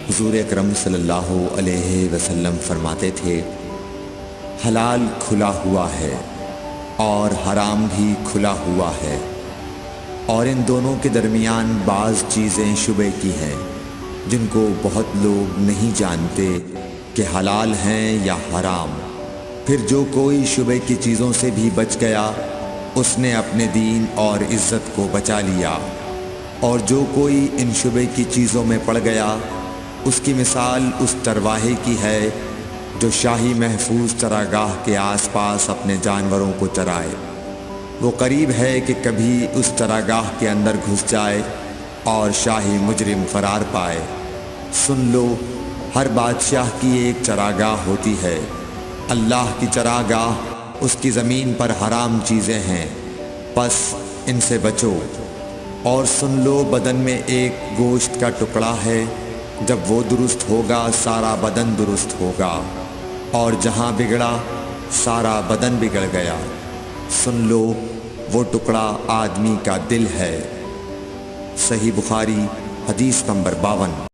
حضور اکرم صلی اللہ علیہ وسلم فرماتے تھے، حلال کھلا ہوا ہے اور حرام بھی کھلا ہوا ہے، اور ان دونوں کے درمیان بعض چیزیں شبے کی ہیں جن کو بہت لوگ نہیں جانتے کہ حلال ہیں یا حرام۔ پھر جو کوئی شبے کی چیزوں سے بھی بچ گیا اس نے اپنے دین اور عزت کو بچا لیا، اور جو کوئی ان شبے کی چیزوں میں پڑ گیا اس کی مثال اس چرواہے کی ہے جو شاہی محفوظ چراگاہ کے آس پاس اپنے جانوروں کو چرائے۔ وہ قریب ہے کہ کبھی اس چراگاہ کے اندر گھس جائے اور شاہی مجرم فرار پائے۔ سن لو، ہر بادشاہ کی ایک چراگاہ ہوتی ہے، اللہ کی چراگاہ اس کی زمین پر حرام چیزیں ہیں، پس ان سے بچو۔ اور سن لو، بدن میں ایک گوشت کا ٹکڑا ہے، جب وہ درست ہوگا سارا بدن درست ہوگا، اور جہاں بگڑا سارا بدن بگڑ گیا۔ سن لو، وہ ٹکڑا آدمی کا دل ہے۔ صحیح بخاری حدیث نمبر 52۔